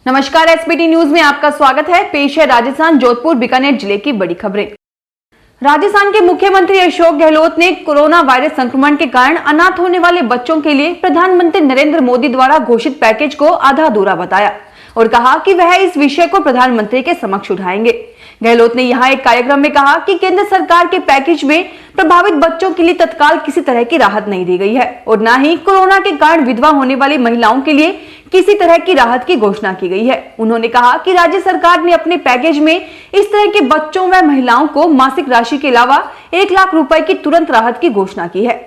नमस्कार, SBT news में आपका स्वागत है। पेश है राजस्थान जोधपुर बीकानेर जिले की बड़ी खबरें। राजस्थान के मुख्यमंत्री अशोक गहलोत ने कोरोना वायरस संक्रमण के कारण अनाथ होने वाले बच्चों के लिए प्रधानमंत्री नरेंद्र मोदी द्वारा घोषित पैकेज को आधा अधूरा बताया और कहा कि वह इस विषय को प्रधानमंत्री के समक्ष उठाएंगे। गहलोत ने यहां एक कार्यक्रम में कहा कि केंद्र सरकार के पैकेज में प्रभावित बच्चों के लिए तत्काल किसी तरह की राहत नहीं दी गई है और न ही कोरोना के कारण विधवा होने वाली महिलाओं के लिए किसी तरह की राहत की घोषणा की गई है। उन्होंने कहा कि राज्य सरकार ने अपने पैकेज में इस तरह के बच्चों व महिलाओं को मासिक राशि के अलावा 1 लाख रुपए की तुरंत राहत की घोषणा की है।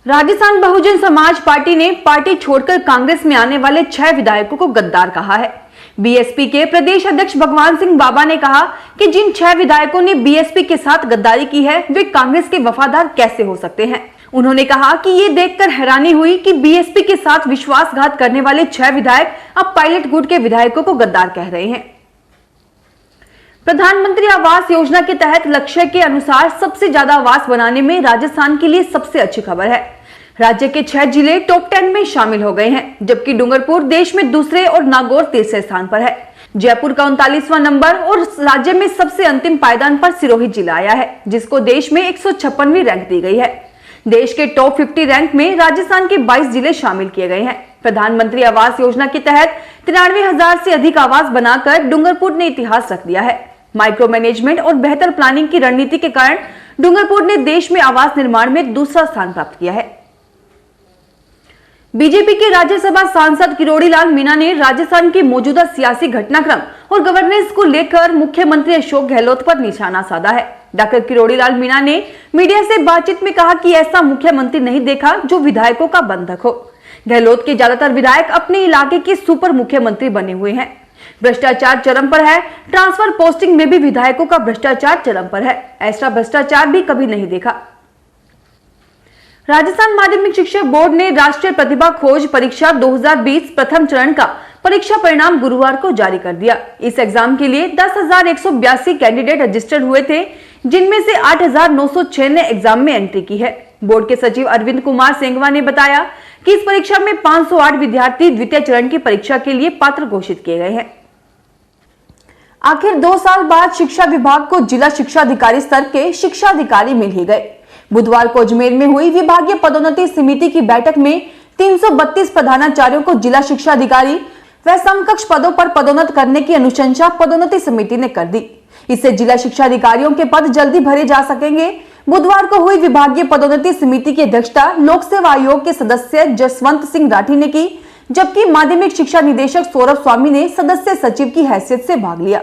राजस्थान बहुजन समाज पार्टी ने पार्टी छोड़कर कांग्रेस में आने वाले 6 विधायकों को गद्दार कहा है। बीएसपी के प्रदेश अध्यक्ष भगवान सिंह बाबा ने कहा कि जिन 6 विधायकों ने बीएसपी के साथ गद्दारी की है वे कांग्रेस के वफादार कैसे हो सकते हैं। उन्होंने कहा कि ये देखकर हैरानी हुई कि बीएसपी के साथ विश्वासघात करने वाले 6 विधायक अब पायलट गुट के विधायकों को गद्दार कह रहे हैं। प्रधानमंत्री आवास योजना के तहत लक्ष्य के अनुसार सबसे ज्यादा आवास बनाने में राजस्थान के लिए सबसे अच्छी खबर है। राज्य के 6 जिले टॉप 10 में शामिल हो गए हैं, जबकि डूंगरपुर देश में दूसरे और नागौर तीसरे स्थान पर है। जयपुर का 39वां नंबर और राज्य में सबसे अंतिम पायदान पर सिरोही जिला आया है, जिसको देश में 156वीं रैंक दी गई है। देश के टॉप 50 रैंक में राजस्थान के 22 जिले शामिल किए गए हैं। प्रधानमंत्री आवास योजना के तहत 93,000 से अधिक आवास बनाकर डूंगरपुर ने इतिहास रख दिया है। माइक्रो मैनेजमेंट और बेहतर प्लानिंग की रणनीति के कारण डूंगरपुर ने देश में आवास निर्माण में दूसरा स्थान प्राप्त किया है। बीजेपी के राज्यसभा सांसद किरोड़ी लाल मीणा ने राजस्थान के मौजूदा सियासी घटनाक्रम और गवर्नेंस को लेकर मुख्यमंत्री अशोक गहलोत पर निशाना साधा है। डॉक्टर किरोड़ी लाल मीणा ने मीडिया से बातचीत में कहा कि ऐसा मुख्यमंत्री नहीं देखा जो विधायकों का बंधक हो। गहलोत के ज्यादातर विधायक अपने इलाके के सुपर मुख्यमंत्री बने हुए हैं। भ्रष्टाचार चरम पर है। ट्रांसफर पोस्टिंग में भी विधायकों का भ्रष्टाचार चरम पर है। ऐसा भ्रष्टाचार भी कभी नहीं देखा। राजस्थान माध्यमिक शिक्षा बोर्ड ने राष्ट्रीय प्रतिभा खोज परीक्षा 2020 प्रथम चरण का परीक्षा परिणाम गुरुवार को जारी कर दिया। इस एग्जाम के लिए 10,182 कैंडिडेट रजिस्टर्ड हुए थे, जिनमें से 8,906 ने एग्जाम में एंट्री की है। बोर्ड के सचिव अरविंद कुमार सेंगवा ने बताया कि इस परीक्षा में 508 विद्यार्थी द्वितीय चरण की परीक्षा के लिए पात्र घोषित किए गए हैं। आखिर 2 साल बाद शिक्षा विभाग को जिला शिक्षा अधिकारी स्तर के शिक्षा अधिकारी मिल ही गए। बुधवार को अजमेर में हुई विभागीय पदोन्नति समिति की बैठक में 332 प्रधानाचार्यों को जिला शिक्षा अधिकारी व समकक्ष पदों पर पदोन्नत करने की अनुशंसा पदोन्नति समिति ने कर दी। इससे जिला शिक्षा अधिकारियों के पद जल्दी भरे जा सकेंगे। बुधवार को हुई विभागीय पदोन्नति समिति की अध्यक्षता लोक सेवा आयोग के सदस्य जसवंत सिंह राठी ने की, जबकि माध्यमिक शिक्षा निदेशक सौरभ स्वामी ने सदस्य सचिव की हैसियत से भाग लिया।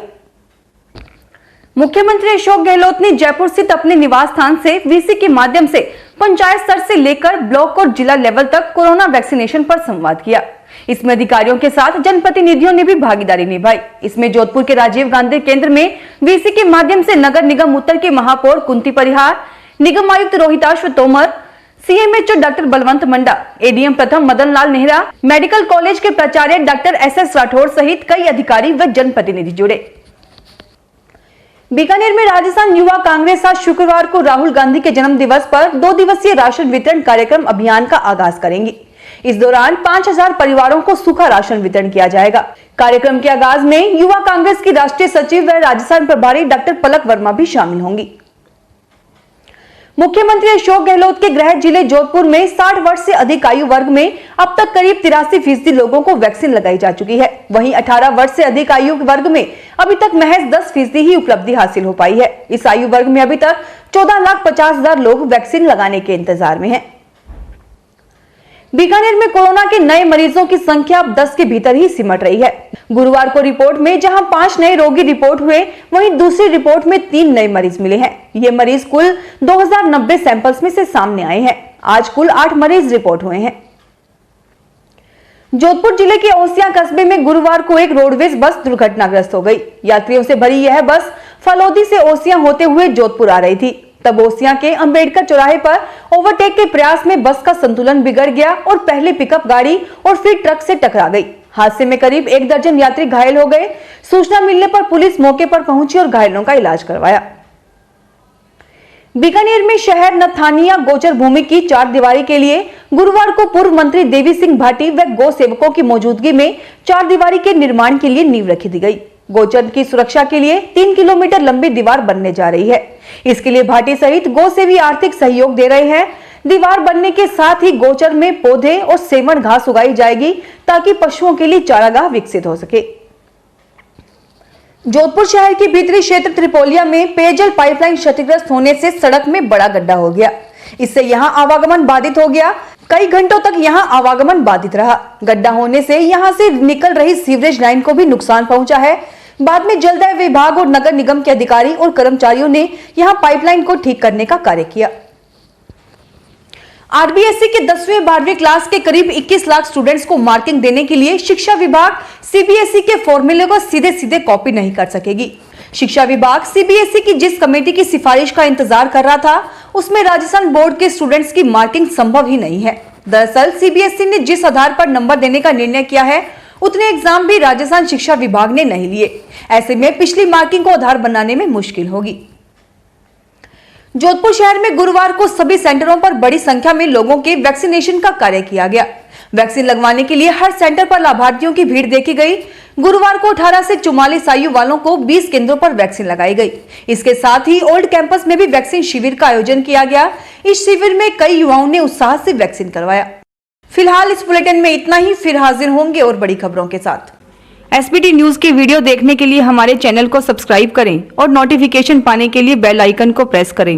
मुख्यमंत्री अशोक गहलोत ने जयपुर स्थित अपने निवास स्थान से वीसी के माध्यम से पंचायत स्तर से लेकर ब्लॉक और जिला लेवल तक कोरोना वैक्सीनेशन पर संवाद किया। इसमें अधिकारियों के साथ जनप्रतिनिधियों ने भी भागीदारी निभाई। इसमें जोधपुर के राजीव गांधी केंद्र में वीसी के माध्यम से नगर निगम उत्तर के महापौर कुंती परिहार, निगम आयुक्त रोहिताश्व तोमर, सीएमएचओ डॉक्टर बलवंत मंडा, एडीएम प्रथम मदन लाल नेहरा, मेडिकल कॉलेज के प्राचार्य डॉक्टर एसएस राठौड़ सहित कई अधिकारी व जनप्रतिनिधि जुड़े। बीकानेर में राजस्थान युवा कांग्रेस आज शुक्रवार को राहुल गांधी के जन्म दिवस पर 2 दिवसीय राशन वितरण कार्यक्रम अभियान का आगाज करेंगी। इस दौरान 5,000 परिवारों को सूखा राशन वितरण किया जाएगा। कार्यक्रम के आगाज में युवा कांग्रेस की राष्ट्रीय सचिव व राजस्थान प्रभारी डॉक्टर पलक वर्मा भी शामिल होंगी। मुख्यमंत्री अशोक गहलोत के गृह जिले जोधपुर में 60 वर्ष से अधिक आयु वर्ग में अब तक करीब 83% लोगों को वैक्सीन लगाई जा चुकी है। वहीं 18 वर्ष से अधिक आयु वर्ग में अभी तक महज 10% ही उपलब्धि हासिल हो पाई है। इस आयु वर्ग में अभी तक 14,50,000 लोग वैक्सीन लगाने के इंतजार में हैं। बीकानेर में कोरोना के नए मरीजों की संख्या अब 10 के भीतर ही सिमट रही है। गुरुवार को रिपोर्ट में जहां 5 नए रोगी रिपोर्ट हुए, वहीं दूसरी रिपोर्ट में 3 नए मरीज मिले हैं। ये मरीज कुल 2090 सैंपल्स में से सामने आए हैं। आज कुल 8 मरीज रिपोर्ट हुए हैं। जोधपुर जिले के ओसियां कस्बे में गुरुवार को एक रोडवेज बस दुर्घटनाग्रस्त हो गई। यात्रियों से भरी यह बस फलौदी से ओसियां होते हुए जोधपुर आ रही थी। तब ओसियां के अंबेडकर चौराहे पर ओवरटेक के प्रयास में बस का संतुलन बिगड़ गया और पहले पिकअप गाड़ी और फिर ट्रक से टकरा गई। हादसे में करीब 1 दर्जन यात्री घायल हो गए। सूचना मिलने पर पुलिस मौके पर पहुंची और घायलों का इलाज करवाया। बीकानेर में शहर नथानिया गोचर भूमि की 4 दीवारी के लिए गुरुवार को पूर्व मंत्री देवी सिंह भाटी व गौ सेवकों की मौजूदगी में 4 दीवारी के निर्माण के लिए नींव रखी दी गई। गोचर की सुरक्षा के लिए 3 किलोमीटर लंबी दीवार बनने जा रही है। इसके लिए भाटी सहित गौ सेवी आर्थिक सहयोग दे रहे हैं। दीवार बनने के साथ ही गोचर में पौधे और सेमन घास उगाई जाएगी ताकि पशुओं के लिए चारागाह विकसित हो सके। जोधपुर शहर के भीतरी क्षेत्र त्रिपोलिया में पेयजल पाइपलाइन क्षतिग्रस्त होने से सड़क में बड़ा गड्ढा हो गया। इससे यहां आवागमन बाधित हो गया। कई घंटों तक यहां आवागमन बाधित रहा। गड्ढा होने से यहां से निकल रही सीवरेज लाइन को भी नुकसान पहुंचा है। बाद में जलदाय विभाग और नगर निगम के अधिकारी और कर्मचारियों ने यहां पाइपलाइन को ठीक करने का कार्य किया। आरबीएसई के 10वीं 12वीं क्लास के करीब 21 लाख स्टूडेंट्स को मार्किंग देने के लिए शिक्षा विभाग सीबीएसई के फॉर्मूले को सीधे सीधे कॉपी नहीं कर सकेगी। शिक्षा विभाग सीबीएसई की जिस कमेटी की सिफारिश का इंतजार कर रहा था, उसमें राजस्थान बोर्ड के स्टूडेंट्स की मार्किंग संभव ही नहीं है। दरअसल सीबीएसई ने जिस आधार पर नंबर देने का निर्णय किया है, उतने एग्जाम भी राजस्थान शिक्षा विभाग ने नहीं लिए। ऐसे में पिछली मार्किंग को आधार बनाने में मुश्किल होगी। जोधपुर शहर में गुरुवार को सभी सेंटरों पर बड़ी संख्या में लोगों के वैक्सीनेशन का कार्य किया गया। वैक्सीन लगवाने के लिए हर सेंटर पर लाभार्थियों की भीड़ देखी गई। गुरुवार को 18 से 44 आयु वालों को 20 केंद्रों पर वैक्सीन लगाई गई। इसके साथ ही ओल्ड कैंपस में भी वैक्सीन शिविर का आयोजन किया गया। इस शिविर में कई युवाओं ने उत्साह से वैक्सीन करवाया। फिलहाल इस बुलेटिन में इतना ही। फिर हाजिर होंगे और बड़ी खबरों के साथ। एसबीटी न्यूज के वीडियो देखने के लिए हमारे चैनल को सब्सक्राइब करें और नोटिफिकेशन पाने के लिए बेल आइकन को प्रेस करें।